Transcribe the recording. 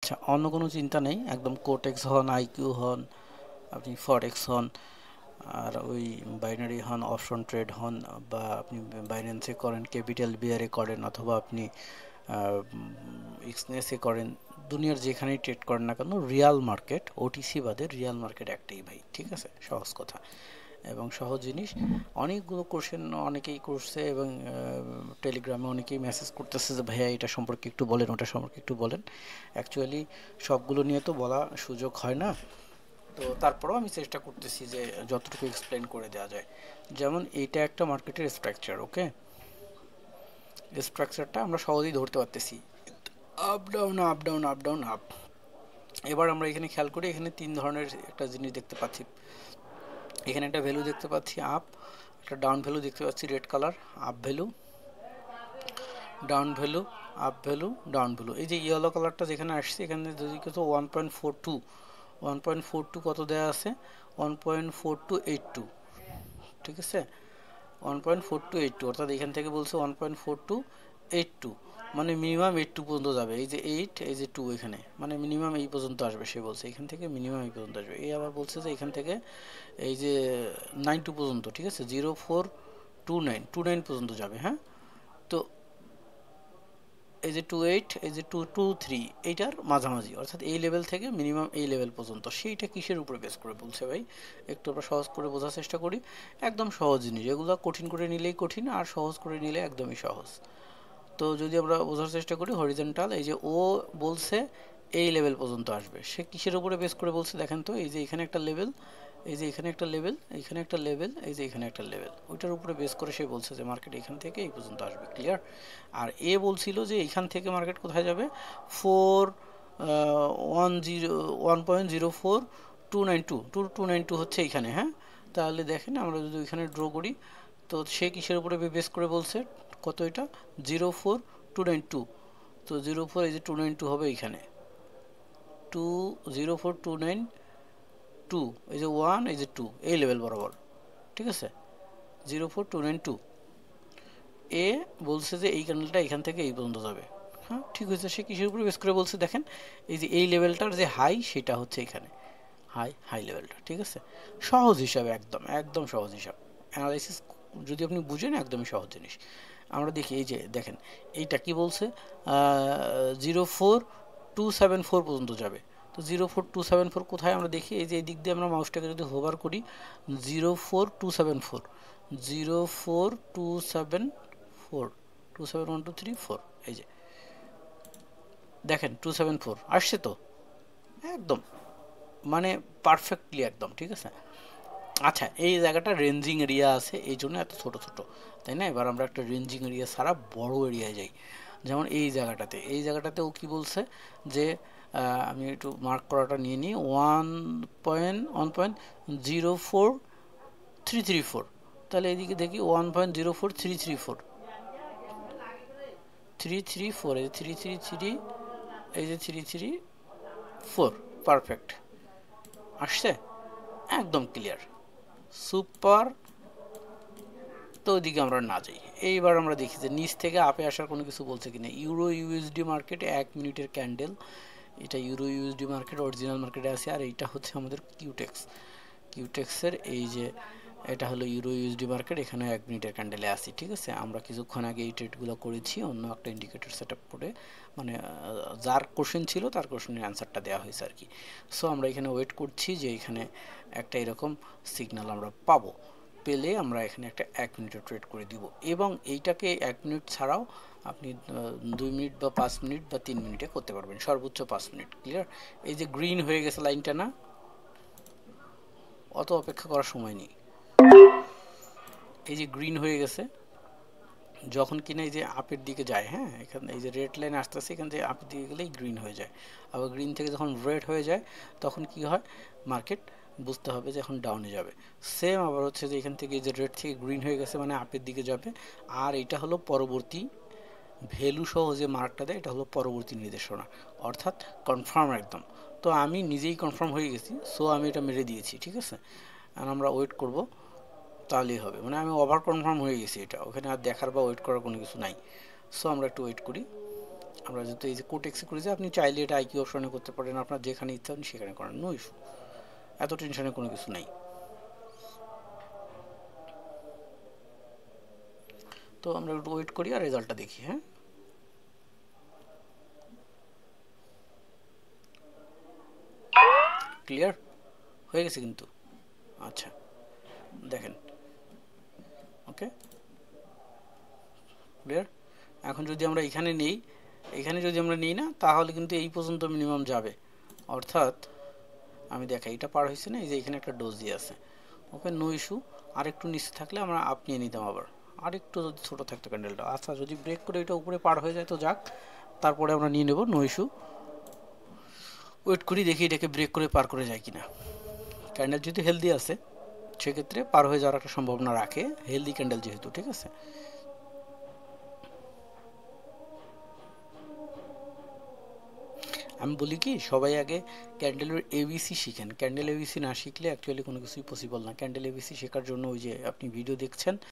আচ্ছা, অন্য কোনো চিন্তা নেই, একদম কোটেক্স হন, আইকিউ হন, আপনি ফরেক্স হন, আর ওই বাইনারি হন, অপশন ট্রেড হন, বা আপনি বাইন্যান্সে করেন, ক্যাপিটাল বিয়ারে করেন, অথবা আপনি এক্সনেসে করেন, দুনিয়ার যেখানেই ট্রেড করেন না কেন, রিয়াল মার্কেট ওটিসি বাদে রিয়াল মার্কেট একটাই ভাই, ঠিক আছে? সহজ কথা এবং সহজ জিনিস। অনেকগুলো কোশ্চেন অনেকেই করছে এবং টেলিগ্রামে অনেকেই মেসেজ করতেছে যে ভাইয়া এটা সম্পর্কে একটু বলেন, ওটা সম্পর্কে একটু বলেন। অ্যাকচুয়ালি সবগুলো নিয়ে তো বলা সুযোগ হয় না, তো তারপরেও আমি চেষ্টা করতেছি যে যতটুকু এক্সপ্লেন করে দেওয়া যায়। যেমন এইটা একটা মার্কেটের স্ট্রাকচার, ওকে? স্ট্রাকচারটা আমরা সহজেই ধরতে পারতেছি, up down up down up down up. এবার আমরা এখানে খেয়াল করি, এখানে তিন ধরনের একটা জিনিস দেখতে পাচ্ছি। এখানে একটা ভ্যালু দেখতে পাচ্ছি আপ, একটা ডাউন ভ্যালু দেখতে পাচ্ছি red colour, up value, down value, up value, down value. এই যে ইয়েলো কালারটা যেখানে আসছে, এখানে যদি কত 1.42, 1.42 কত দেওয়া আছে, 1.4282, ঠিক আছে? 1.4282, অর্থাৎ এখান থেকে বলছে 1.4282, মানে মিনিমাম 82 পর্যন্ত যাবে। এই যে 8, এই যে 2, এখানে মানে মিনিমাম এই পর্যন্ত আসবে। সে বলছে এখান থেকে মিনিমাম এই পর্যন্ত আসবে। এই আবার বলছে যে এখান থেকে এই যে 92 পর্যন্ত, ঠিক আছে? 0429 পর্যন্ত যাবে, হ্যাঁ? তো এই যে 28, এই যে 223, এইটার মাঝামাঝি, অর্থাৎ এই লেভেল থেকে মিনিমাম এই লেভেল পর্যন্ত। সেইটা কিসের উপরে বেস করে বলছে ভাই? একটু আমরা সহজ করে বোঝার চেষ্টা করি। একদম সহজ জিনিস, এগুলো কঠিন করে নিলেই কঠিন, আর সহজ করে নিলে একদমই সহজ। তো যদি আমরা বোঝার চেষ্টা করি, হরিজন্টাল, এই যে ও বলছে এই লেভেল পর্যন্ত আসবে, সে কিসের উপরে বেস করে বলছে দেখেন তো? এই যে এখানে একটা লেভেল, এই যে এখানে একটা লেভেল, এখানে একটা লেভেল, এই যে এখানে একটা লেভেল, ওইটার উপরে বেস করে সে বলছে যে মার্কেট এখান থেকে এই পর্যন্ত আসবে। ক্লিয়ার? আর এ বলছিল যে এইখান থেকে মার্কেট কোথায় যাবে, 1.04292 হচ্ছে এইখানে, হ্যাঁ? তাহলে দেখেন আমরা যদি ওইখানে ড্র করি, তো সে কিসের উপরে বেস করে বলছে, কত এটা, 04292। তো 04, এই যে 292 হবে এইখানে, 04292, এই যে 1, এই যে 2, এই লেভেল বরাবর, ঠিক আছে? 04292, এ বলছে যে এই ক্যান্ডেলটা এখান থেকে এই পর্যন্ত যাবে। হ্যাঁ, ঠিক হয়েছে। সে কিসের উপরে বেস করে বলছে দেখেন, এই যে এই লেভেলটার যে হাই, সেটা হচ্ছে এখানে হাই লেভেলটা, ঠিক আছে? সহজ হিসাব, একদম একদম সহজ হিসাব। অ্যানালাইসিস যদি আপনি বুঝেন, একদমই সহজ জিনিস। আমরা দেখি, এই যে দেখেন এইটা কি বলছে, 04274 পর্যন্ত যাবে। তো 04274 কোথায় আমরা দেখি, এই যে এই দিক দিয়ে আমরা মাউসটাকে যদি হোভার করি, 04274, 04274, 271234, এই যে দেখেন 274 আসছে তো, একদম মানে পারফেক্টলি একদম, ঠিক আছে? আচ্ছা, এই জায়গাটা রেঞ্জিং এরিয়া আছে, এই জন্য এত ছোট ছোট, তাই না? এবার আমরা একটা রেঞ্জিং এরিয়া ছাড়া বড় এরিয়ায় যাই। যেমন এই জায়গাটাতে ও কি বলছে যে, আমি একটু মার্ক করাটা নিয়ে নিই, 1.1.04334। তাহলে এদিকে দেখি 1.04334, 334, এই 333, এই যে 334, পারফেক্ট আসছে, একদম ক্লিয়ার, সুপার। তো ওইদিকে আমরা না যাই। এইবার আমরা দেখি যে নিচ থেকে আপে আসার কোনো কিছু বলছে কিনা। ইউরো ইউএসডি মার্কেট 1 মিনিটের ক্যান্ডেল, এটা ইউরো ইউএসডি মার্কেট অরিজিনাল মার্কেটে আছে, আর এইটা হচ্ছে আমাদের কিউটেক্সের এই যে এটা হলো ইউরো ইউএসডি মার্কেট, এখানে 1 মিনিটের ক্যান্ডেলে আসি, ঠিক আছে? আমরা কিছুক্ষণ আগে এই ট্রেডগুলো করেছি অন্য একটা ইন্ডিকেটর সেট আপ করে, মানে যার কোশ্চেন ছিল তার কোশ্চেনের অ্যান্সারটা দেওয়া হয়েছে আর কি। সো আমরা এখানে ওয়েট করছি যে এখানে একটা এরকম সিগন্যাল আমরা পাবো, পেলে আমরা এখানে একটা 1 মিনিটের ট্রেড করে দিব। এবং এইটাকে 1 মিনিট ছাড়াও আপনি 2 মিনিট বা 5 মিনিট বা 3 মিনিটে করতে পারবেন, সর্বোচ্চ 5 মিনিট। ক্লিয়ার? এই যে গ্রিন হয়ে গেছে লাইনটা, না অত অপেক্ষা করার সময় নেই, এই যে গ্রিন হয়ে গেছে, যখন কিনা এই যে আপের দিকে যায়, হ্যাঁ, এখানে এই যে রেড লাইন আসতেছে, এখান থেকে আপের দিকে গেলেই গ্রিন হয়ে যায়। আবার গ্রিন থেকে যখন রেড হয়ে যায়, তখন কি হয়, মার্কেট বুঝতে হবে যে এখন ডাউনে যাবে। সেম আবার হচ্ছে যে এখান থেকে এই যে রেড থেকে গ্রিন হয়ে গেছে, মানে আপের দিকে যাবে। আর এটা হলো পরবর্তী ভ্যালু সহ যে মার্কটা দেয়, এটা হলো পরবর্তী নির্দেশনা, অর্থাৎ কনফার্ম একদম। তো আমি নিজেই কনফার্ম হয়ে গেছি, সো আমি এটা মেরে দিয়েছি, ঠিক আছে? আর আমরা ওয়েট করব, তাহলেই হবে, মানে আমি ওভার কনফার্ম হয়ে গেছি, এটা ওখানে আর দেখার বা ওয়েট করার কোনো কিছু নাই। সো আমরা একটু ওয়েট করি, আমরা যেহেতু এই যে কোটেক্সে করেছি, আপনি চাইলে এটা আইকিউ অপশনে করতে পারেন, আপনার যেখানে ইচ্ছা আপনি সেখানে করেন, নো ইস্যু, এত টেনশনের কোনো কিছু নাই। তো আমরা একটু ওয়েট করি আর রেজাল্টটা দেখি। হ্যাঁ, ক্লিয়ার হয়ে গেছে কিন্তু। আচ্ছা দেখেন, ওকে ক্লিয়ার। এখন যদি আমরা এখানে নেই, এখানে যদি আমরা নিই না, তাহলে কিন্তু এই পর্যন্ত মিনিমাম যাবে। অর্থাৎ আমি দেখাই, এটা পার হয়েছে না, এই যে এখানে একটা ডোজ দিয়ে আছে, ওকে নো ইস্যু। আর একটু নিচে থাকলে আমরা আপ নিয়ে নিতাম আবার, আর একটু যদি ছোটো থাকতো ক্যান্ডেলটা। আচ্ছা যদি ব্রেক করে এটা উপরে পার হয়ে যায় তো যাক, তারপরে আমরা নিয়ে নেব, নো ইস্যু। ওয়েট করি দেখি এটাকে ব্রেক করে পার করে যায় কিনা। ক্যান্ডেল যদি হেলদি আছে সেক্ষেত্রে পার হয়ে যাওয়ার একটা সম্ভাবনা রাখে, হেলদি ক্যান্ডেল যেহেতু, ঠিক আছে। আমি বলি কি, সবাই আগে ক্যান্ডেলের এবিসি শিখেন। ক্যান্ডেল এবিসি না শিখলে অ্যাকচুয়ালি কোনো কিছুই পসিবল না। ক্যান্ডেল এবিসি শেখার জন্য ওই যে আপনি ভিডিও দেখছেন,